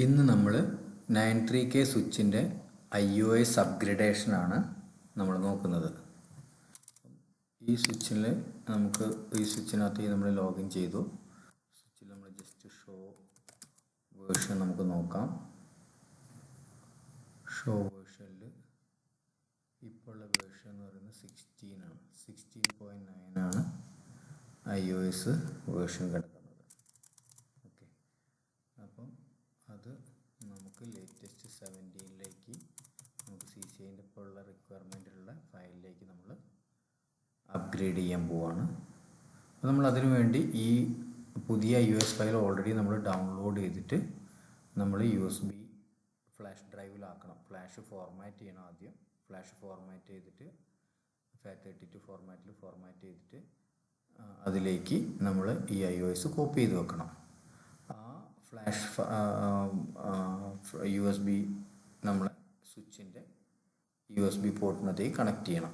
ഇന്ന് നമ്മൾ 93K സ്വിച്ചിൻ്റെ iOS അപ്ഗ്രേഡേഷനാണ് നമ്മൾ നോക്കുന്നത്. ഈ സ്വിച്ചിനകത്ത് നമ്മൾ ലോഗിൻ ചെയ്തു. സ്വിച്ചിൽ നമ്മൾ ജസ്റ്റ് ഷോ വേർഷൻ നമുക്ക് നോക്കാം. ഷോ വേർഷനിൽ ഇപ്പോൾ ഉള്ള വേർഷൻ എന്ന് പറയുന്നത് 16 ആണ്. 16.9 ആണ് iOS വേർഷൻ കിടക്കുന്നത്. ഓക്കെ, അപ്പം അത് നമുക്ക് ലേറ്റസ്റ്റ് 17ലേക്ക് നമുക്ക് CCIൻ്റെ ഇപ്പോൾ ഉള്ള റിക്വയർമെൻറ്റിലുള്ള ഫയലിലേക്ക് നമ്മൾ അപ്ഗ്രേഡ് ചെയ്യാൻ പോവാണ്. അപ്പോൾ നമ്മൾ അതിനു വേണ്ടി ഈ പുതിയ iOS ഫയൽ ഓൾറെഡി നമ്മൾ ഡൗൺലോഡ് ചെയ്തിട്ട് നമ്മൾ USB ഫ്ലാഷ് ഡ്രൈവിലാക്കണം. ഫ്ലാഷ് ഫോർമാറ്റ് ചെയ്യണം. ആദ്യം ഫ്ലാഷ് ഫോർമാറ്റ് ചെയ്തിട്ട് FAT32 ഫോർമാറ്റ് ചെയ്തിട്ട് അതിലേക്ക് നമ്മൾ ഈ iOS കോപ്പി ചെയ്ത് വെക്കണം. ആ ഫ്ലാഷ് USB നമ്മളെ സ്വിച്ചിൻ്റെ USB പോർട്ടിനകത്തേക്ക് കണക്ട് ചെയ്യണം.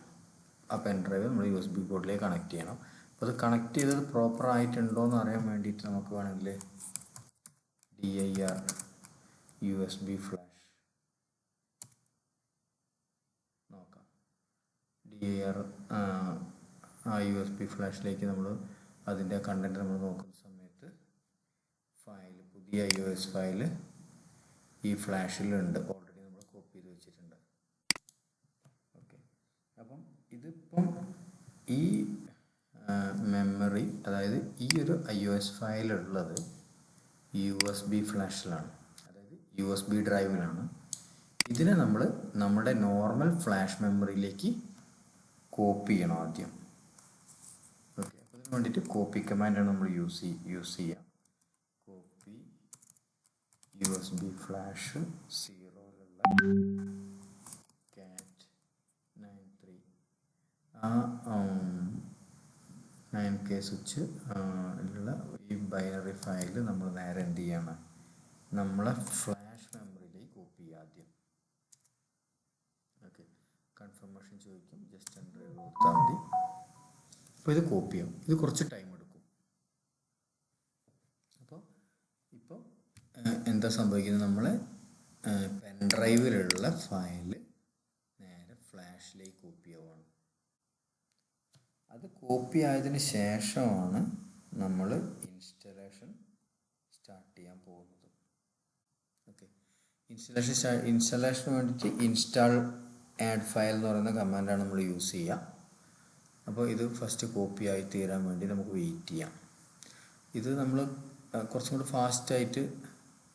ആ പെൻ ഡ്രൈവ് നമ്മൾ USB പോർട്ടിലേക്ക് കണക്ട് ചെയ്യണം. അപ്പോൾ അത് കണക്ട് ചെയ്തത് പ്രോപ്പർ ആയിട്ടുണ്ടോ എന്ന് അറിയാൻ വേണ്ടിയിട്ട് നമുക്ക് വേണമെങ്കിൽ DIR USB ഫ്ലാഷ് നോക്കാം. DIR ആ USB ഫ്ലാഷിലേക്ക് നമ്മൾ അതിൻ്റെ കണ്ടൻറ്റ് നമ്മൾ നോക്കുന്ന സമയത്ത് ഫയൽ, പുതിയ iOS ഫയൽ ഈ ഫ്ലാഷിലുണ്ട്. ഓൾറെഡി നമ്മൾ കോപ്പി ചെയ്ത് വെച്ചിട്ടുണ്ട്. ഓക്കെ, അപ്പം ഇതിപ്പം ഈ മെമ്മറി, അതായത് ഈ ഒരു iOS ഫയലുള്ളത് USB ഫ്ലാഷിലാണ്, അതായത് USB ഡ്രൈവിലാണ്. ഇതിനെ നമ്മൾ നമ്മുടെ നോർമൽ ഫ്ലാഷ് മെമ്മറിയിലേക്ക് കോപ്പി ചെയ്യണം ആദ്യം. ഓക്കെ, അപ്പോൾ അതിന് വേണ്ടിയിട്ട് കോപ്പി കമാൻഡാണ് നമ്മൾ യൂസ് ചെയ്യുക. കോപ്പി USB ഫ്ലാഷ് 0ലുള്ള cat93 ആ 9K സ്വിച്ച് ഉള്ള ഈ ബൈനറി ഫയൽ നമ്മൾ നേരെ എന്ത് ചെയ്യണം, നമ്മളെ ഫ്ലാഷ് മെമ്മറിയിലേക്ക് കോപ്പി ചെയ്യുക ആദ്യം. ഓക്കെ, കൺഫർമേഷൻ ചോദിക്കും, ജസ്റ്റ് എൻ്റർ ചെയ്ത് കൊടുത്താൽ മതി. അപ്പോൾ ഇത് കോപ്പി ആവും. ഇത് കുറച്ച് ടൈം എടുക്കും. അപ്പോൾ ഇപ്പോൾ എന്താ സംഭവിക്കുന്നത്, നമ്മൾ പെൻ ഡ്രൈവിലുള്ള ഫയൽ നേരെ ഫ്ലാഷിലേക്ക് കോപ്പി ആവുകയാണ്. അത് കോപ്പി ആയതിന് ശേഷമാണ് നമ്മൾ ഇൻസ്റ്റലേഷൻ സ്റ്റാർട്ട് ചെയ്യാൻ പോകുന്നത്. ഓക്കെ, ഇൻസ്റ്റലേഷന് വേണ്ടിയിട്ട് ഇൻസ്റ്റാൾ ആഡ് ഫയൽ എന്ന് പറയുന്ന കമാൻഡാണ് നമ്മൾ യൂസ് ചെയ്യുക. അപ്പോൾ ഇത് ഫസ്റ്റ് കോപ്പി ആയി തീരാൻ വേണ്ടി നമുക്ക് വെയിറ്റ് ചെയ്യാം. ഇത് നമ്മൾ കുറച്ചും കൂടി ഫാസ്റ്റായിട്ട്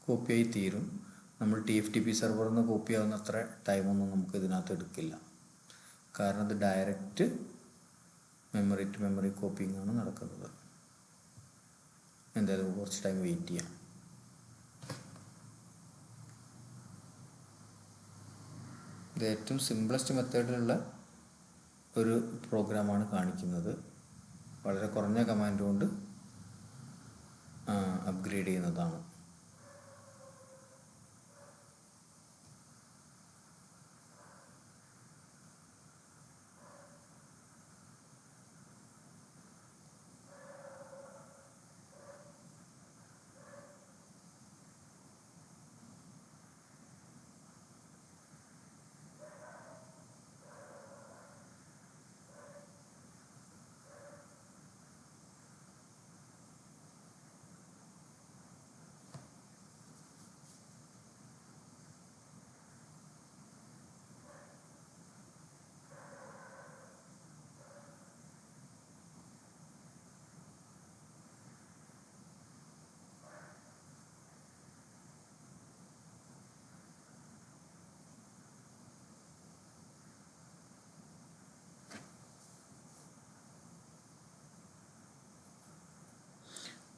കോപ്പി ആയി തീരും. നമ്മൾ TFTP സെർവറിൽ നിന്ന് കോപ്പി ആവുന്ന അത്ര ടൈമൊന്നും നമുക്ക് ഇതിനകത്ത് എടുക്കില്ല. കാരണം ഇത് direct memory to memory copying ആണ് നടക്കുന്നത്. എന്തായാലും കുറച്ച് ടൈം വെയിറ്റ് ചെയ്യാം. ഇത് ഏറ്റവും സിംപ്ലസ്റ്റ് മെത്തേഡിലുള്ള ഒരു പ്രോഗ്രാമാണ് കാണിക്കുന്നത്. വളരെ കുറഞ്ഞ കമാൻഡ് കൊണ്ട് അപ്ഗ്രേഡ് ചെയ്യുന്നതാണ്.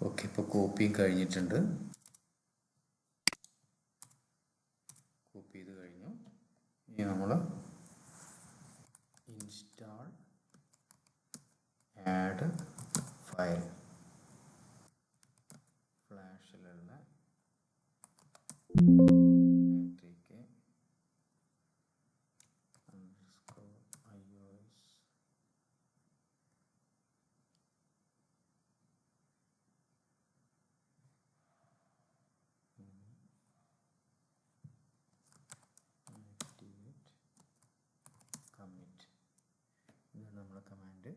ഓക്കെ, ഇപ്പോൾ കോപ്പിയും കഴിഞ്ഞിട്ടുണ്ട്. കോപ്പി ചെയ്ത് കഴിഞ്ഞു. ഇനി നമ്മൾ ഇൻസ്റ്റാൾ ആഡ് ഫയൽ ഫ്ലാഷിലുള്ള 3K iOS നമ്മുടെ കമാൻഡ്.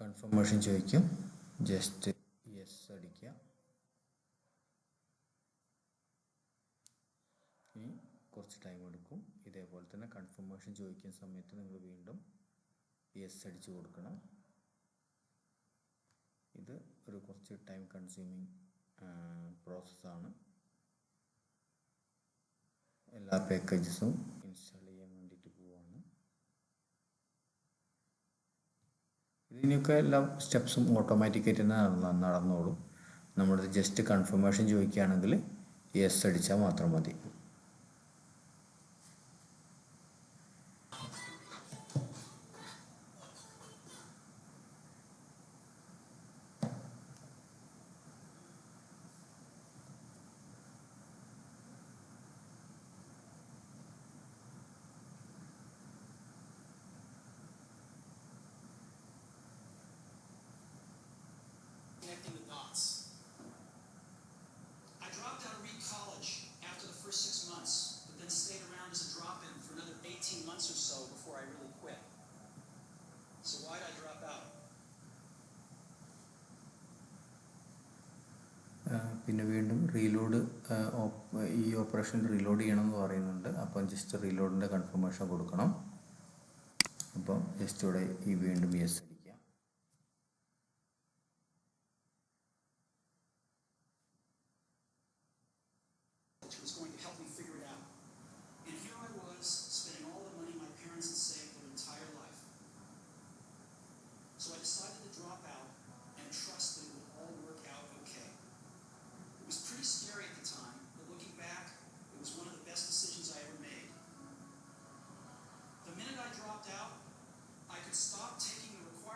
കൺഫർമേഷൻ ചോദിക്കും, ജസ്റ്റ് യെസ് അടിക്കുക. ഇനി കുറച്ച് ടൈം എടുക്കും. ഇതേപോലെ തന്നെ കൺഫർമേഷൻ ചോദിക്കുന്ന സമയത്ത് നിങ്ങൾ വീണ്ടും യെസ് അടിച്ചു കൊടുക്കണം. ഇത് ഒരു കുറച്ച് ടൈം കൺസ്യൂമിങ് പ്രോസസ്സാണ്. എല്ലാ പാക്കേജസും ഇൻസ്റ്റാൾ ചെയ്യാൻ വേണ്ടിയിട്ട് പോവാണ്. ഇതിനൊക്കെ എല്ലാ സ്റ്റെപ്സും ഓട്ടോമാറ്റിക്കായിട്ട് തന്നെ നടന്നോളും. നമ്മളിത് ജസ്റ്റ് കൺഫർമേഷൻ ചോദിക്കുകയാണെങ്കിൽ യെസ് അടിച്ചാൽ മാത്രം മതി. Connecting the dots. I dropped out of Reed College after the first 6 months, but then stayed around as a drop-in for another 18 months or so before I really quit. So why did I drop out? പിന്നെ വീണ്ടും reload, ഈ operation reload ചെയ്യണം എന്ന് പറയുന്നുണ്ട്. അപ്പം just റീലോഡിൻ്റെ confirmation കൊടുക്കണം. അപ്പം just ഇവിടെ ഈ വീണ്ടും യെസ് അടിക്കുക. Which was going to help me figure it out. And here I was, spending all the money my parents had saved their entire life. So I decided to drop out and trust that it would all work out okay. It was pretty scary at the time, but looking back, it was one of the best decisions I ever made. The minute I dropped out, I could stop taking the required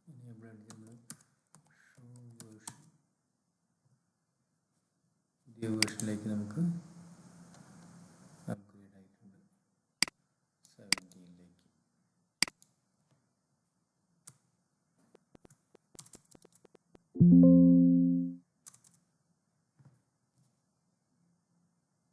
enable നമ്മൾ show version പുതിയ വേർഷനിലേക്ക് നമുക്ക്